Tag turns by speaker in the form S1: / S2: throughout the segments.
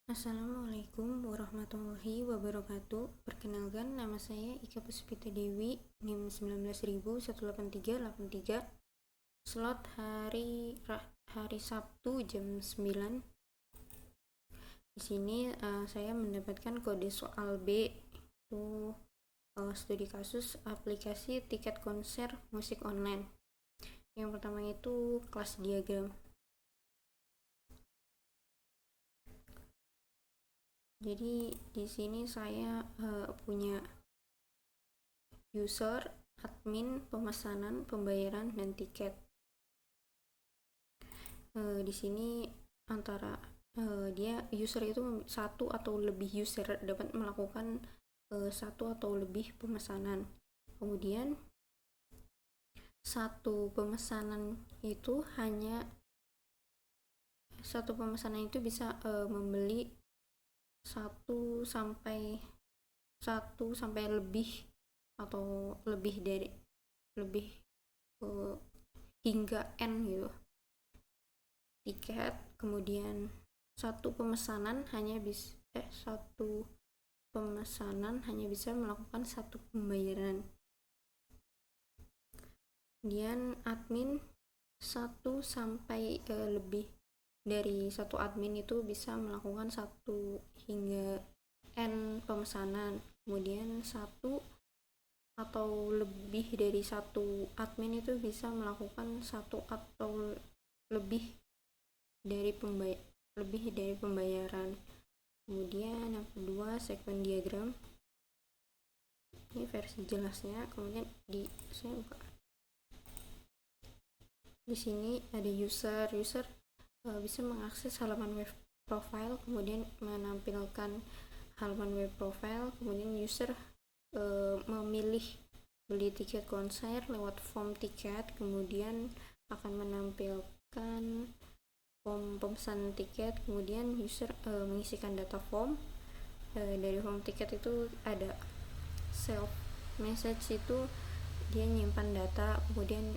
S1: Assalamualaikum warahmatullahi wabarakatuh. Perkenalkan, nama saya Ika Puspita Dewi, NIM 19.18383, slot hari Sabtu jam 9. Di sini saya mendapatkan kode soal B, itu studi kasus aplikasi tiket konser musik online. Yang pertama itu kelas diagram. Jadi di sini saya punya user, admin, pemesanan, pembayaran, dan tiket. Di sini antara dia user itu satu atau lebih user dapat melakukan satu atau lebih pemesanan. Kemudian satu pemesanan itu bisa membeli satu sampai lebih atau lebih hingga N gitu tiket. Kemudian satu pemesanan hanya bisa melakukan satu pembayaran. Kemudian admin satu sampai lebih dari satu admin itu bisa melakukan satu hingga N pemesanan. Kemudian satu atau lebih dari satu admin itu bisa melakukan satu atau lebih dari pembayaran. Kemudian yang kedua, segmen diagram. Ini versi jelasnya. Kemudian saya buka. Di sini ada user bisa mengakses halaman web profile, kemudian menampilkan halaman web profile. Kemudian user memilih beli tiket konser lewat form tiket, kemudian akan menampilkan form pemesanan tiket. Kemudian user mengisikan data form. Dari form tiket itu ada self message, itu dia nyimpan data, kemudian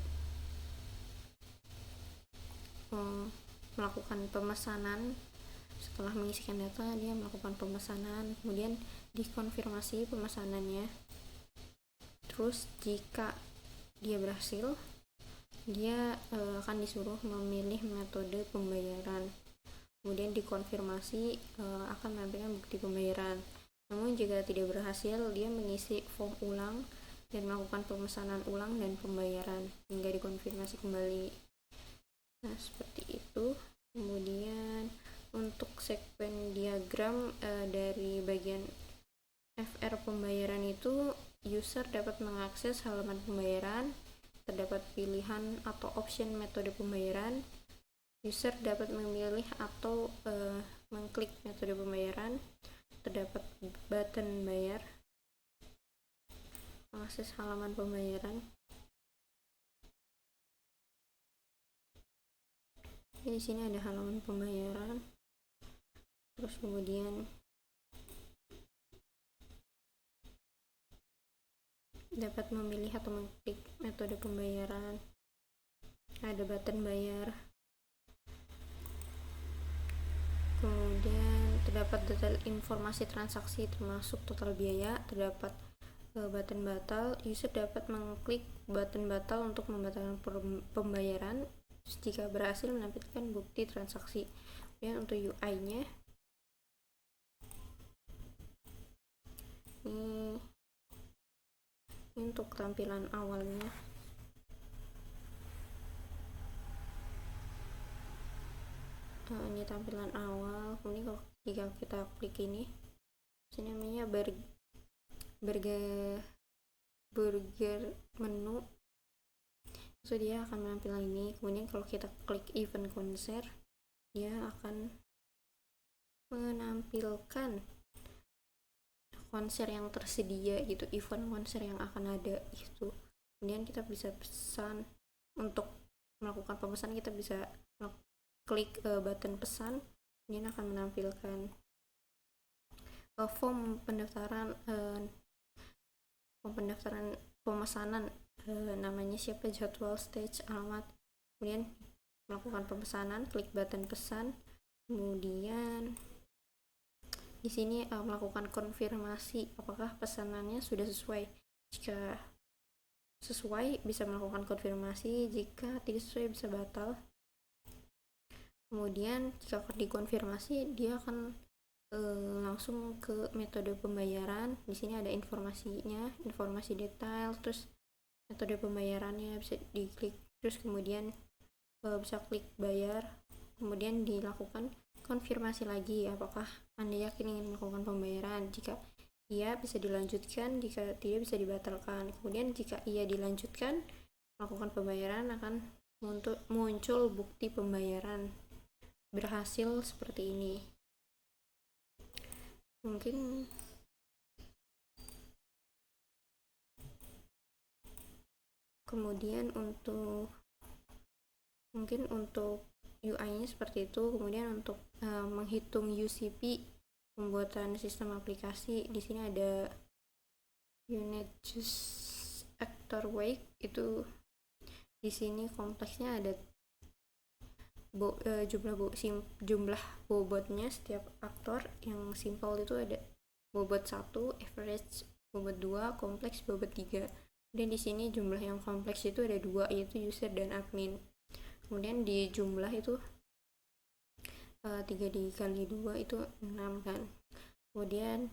S1: melakukan pemesanan. Setelah mengisikan data, dia melakukan pemesanan, kemudian dikonfirmasi pemesanannya. Terus jika dia berhasil, dia akan disuruh memilih metode pembayaran, kemudian dikonfirmasi akan menampilkan bukti pembayaran. Namun jika tidak berhasil, dia mengisi form ulang dan melakukan pemesanan ulang dan pembayaran hingga dikonfirmasi kembali. Nah, seperti itu. Kemudian untuk segmen diagram dari bagian FR pembayaran itu, user dapat mengakses halaman pembayaran, terdapat pilihan atau option metode pembayaran. User dapat memilih atau mengklik metode pembayaran, terdapat button bayar, mengakses halaman pembayaran. Di sini ada halaman pembayaran. Terus kemudian dapat memilih atau mengklik metode pembayaran. Ada button bayar. Kemudian terdapat detail informasi transaksi termasuk total biaya. Terdapat button batal. User dapat mengklik button batal untuk membatalkan pembayaran. Jika berhasil, menampilkan bukti transaksi. Kemudian untuk UI-nya, ini untuk tampilan awalnya. Ini tampilan awal. Kemudian jika kita klik ini, sini namanya burger menu, so dia akan menampilkan ini. Kemudian kalau kita klik event konser, dia akan menampilkan konser yang tersedia gitu, event konser yang akan ada itu. Kemudian kita bisa pesan. Untuk melakukan pemesanan, kita bisa klik button pesan, kemudian akan menampilkan form pendaftaran pemesanan, namanya siapa, jadwal, stage, alamat. Kemudian melakukan pemesanan, klik button pesan, kemudian di sini melakukan konfirmasi apakah pesanannya sudah sesuai. Jika sesuai bisa melakukan konfirmasi, jika tidak sesuai bisa batal. Kemudian jika dikonfirmasi dia akan langsung ke metode pembayaran. Di sini ada informasinya, informasi detail, terus metode pembayarannya bisa diklik, terus kemudian bisa klik bayar, kemudian dilakukan konfirmasi lagi apakah Anda yakin ingin melakukan pembayaran. Jika iya bisa dilanjutkan, jika tidak bisa dibatalkan. Kemudian jika iya dilanjutkan melakukan pembayaran akan muncul bukti pembayaran berhasil seperti ini. Kemudian untuk UI-nya seperti itu. Kemudian untuk menghitung UCP pembuatan sistem aplikasi, di sini ada unit choose actor weight. Itu di sini kompleksnya ada jumlah bobotnya setiap aktor. Yang simple itu ada bobot 1, average bobot 2, kompleks bobot 3. Dan di sini jumlah yang kompleks itu ada 2, yaitu user dan admin. Kemudian di jumlah itu 3 dikali 2 itu 6 kan. Kemudian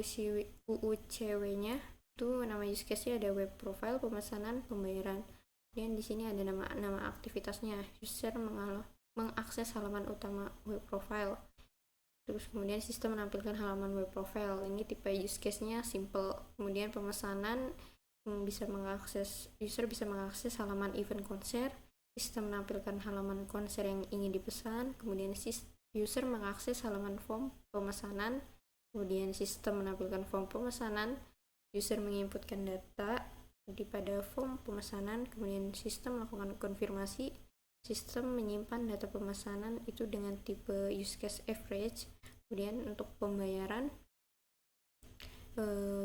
S1: UUCW-nya itu nama use case-nya ada web profile, pemesanan, pembayaran. Dan di sini ada nama aktivitasnya. User mengakses halaman utama web profile. Terus kemudian sistem menampilkan halaman web profile. Ini tipe use case-nya simple. Kemudian pemesanan user bisa mengakses halaman event konser. Sistem menampilkan halaman konser yang ingin dipesan. Kemudian user mengakses halaman form pemesanan. Kemudian sistem menampilkan form pemesanan. User menginputkan data pada form pemesanan. Kemudian sistem melakukan konfirmasi. Sistem menyimpan data pemesanan itu dengan tipe use case average. Kemudian untuk pembayaran,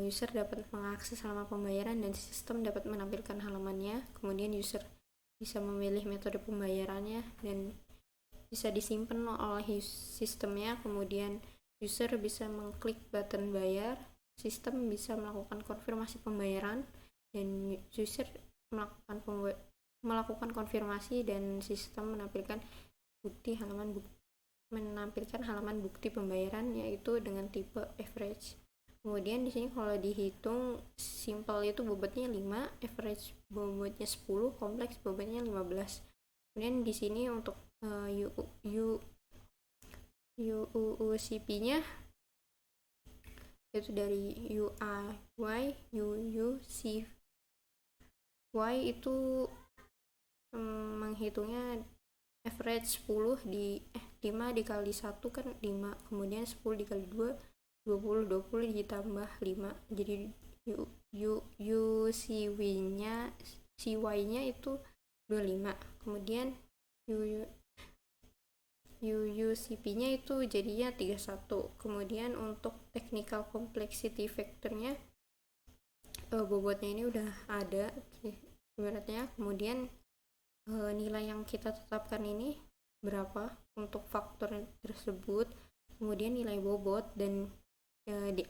S1: user dapat mengakses halaman pembayaran dan sistem dapat menampilkan halamannya. Kemudian user bisa memilih metode pembayarannya dan bisa disimpan oleh sistemnya. Kemudian user bisa mengklik button bayar, sistem bisa melakukan konfirmasi pembayaran, dan user melakukan konfirmasi dan sistem menampilkan halaman bukti pembayaran yaitu dengan tipe average. Kemudian di sini kalau dihitung simple itu bobotnya 5, average bobotnya 10, kompleks bobotnya 15. Kemudian di sini untuk UCP-nya itu dari UCY itu menghitungnya average 10 5 dikali 1 kan 5, kemudian 10 dikali 2 20 ditambah 5, jadi CY-nya itu 25. Kemudian UCP-nya itu jadinya 31. Kemudian untuk technical complexity factor-nya bobotnya ini udah ada ibaratnya. Kemudian nilai yang kita tetapkan ini berapa untuk faktor tersebut, kemudian nilai bobot dan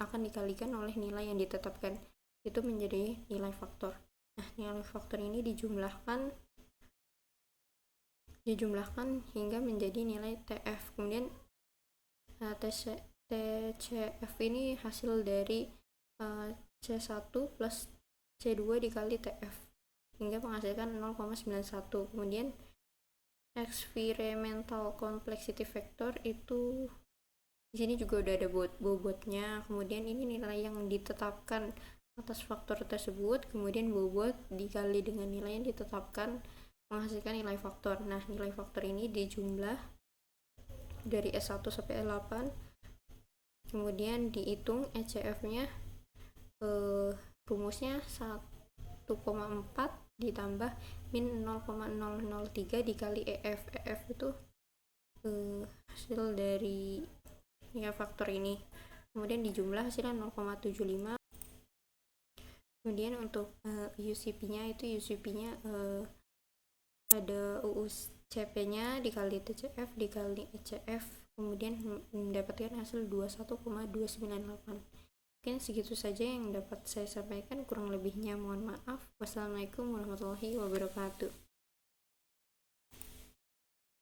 S1: akan dikalikan oleh nilai yang ditetapkan, itu menjadi nilai faktor. Nah, nilai faktor ini dijumlahkan hingga menjadi nilai TF. Kemudian TCF ini hasil dari C1 plus C2 dikali TF hingga menghasilkan 0,91. Kemudian experimental complexity factor itu di sini juga udah ada bobotnya. Kemudian ini nilai yang ditetapkan atas faktor tersebut, kemudian bobot dikali dengan nilai yang ditetapkan menghasilkan nilai faktor. Nah, nilai faktor ini dijumlah dari S1 sampai S8. Kemudian dihitung ECF-nya, rumusnya 1,4 ditambah min 0,003 dikali EF. EF itu hasil dari nilai faktor ini. Kemudian dijumlah hasilnya 0,75. Kemudian untuk UCP-nya itu ada CP nya dikali TCF dikali ECF, kemudian mendapatkan hasil 21,298. Mungkin segitu saja yang dapat saya sampaikan, kurang lebihnya mohon maaf. Wassalamualaikum warahmatullahi wabarakatuh.